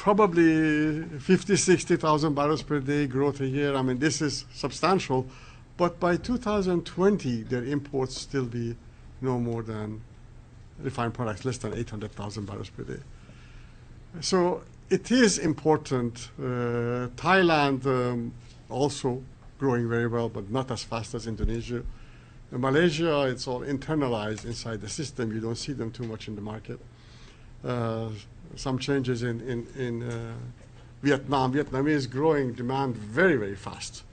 probably 50, 60,000 barrels per day growth a year. I mean, this is substantial. But by 2020, their imports still be no more than refined products, less than 800,000 barrels per day. So it is important. Thailand also growing very well, but not as fast as Indonesia. In Malaysia, it's all internalized inside the system. You don't see them too much in the market. Some changes in Vietnam. Vietnam is growing demand very, very fast,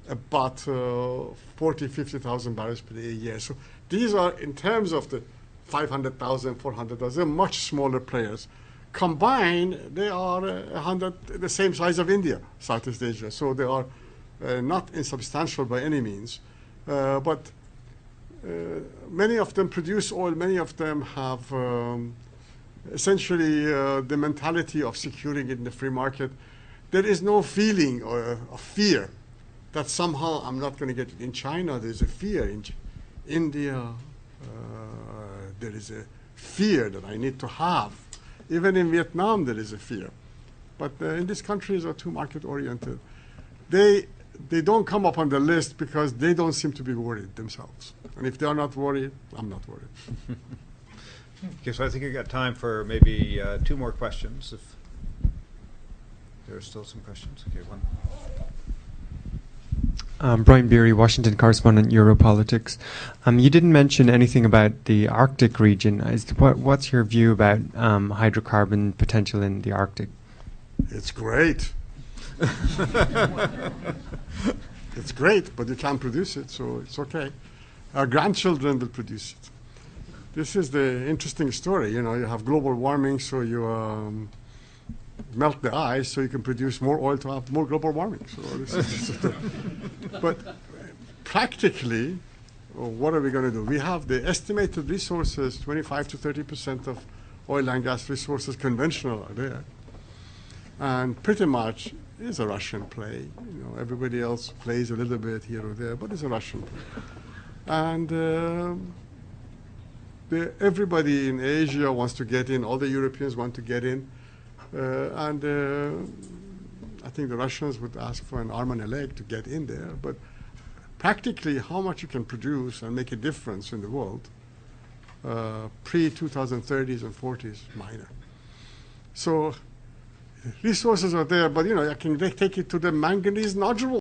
about 40, 50,000 barrels per day a year. So these are, in terms of the 500,000, 400,000, they're much smaller players. Combined, they are the same size of India, Southeast Asia. So they are not insubstantial by any means. But many of them produce oil. Many of them have essentially the mentality of securing it in the free market. There is no feeling of fear that somehow I'm not going to get it. In China, there's a fear. In India, there is a fear that I need to have. Even in Vietnam, there is a fear. But in these countries are too market-oriented. They don't come up on the list because they don't seem to be worried themselves. And if they're not worried, I'm not worried. Okay, so I think you've got time for maybe 2 more questions, if there are still some questions. Okay, one. Brian Beery, Washington correspondent, Europolitics. You didn't mention anything about the Arctic region. What's your view about hydrocarbon potential in the Arctic? It's great. It's great, but you can't produce it, so it's okay. Our grandchildren will produce it. This is the interesting story. You know, you have global warming, so you melt the ice so you can produce more oil to have more global warming. So this is but practically, what are we going to do? We have the estimated resources, 25 to 30% of oil and gas resources, conventional, are there. And pretty much is a Russian play. You know, everybody else plays a little bit here or there, but it's a Russian play. And everybody in Asia wants to get in. All the Europeans want to get in. And I think the Russians would ask for an arm and a leg to get in there. But practically, how much you can produce and make a difference in the world pre-2030s and 40s, minor. So resources are there, but you know, I can take it to the manganese nodule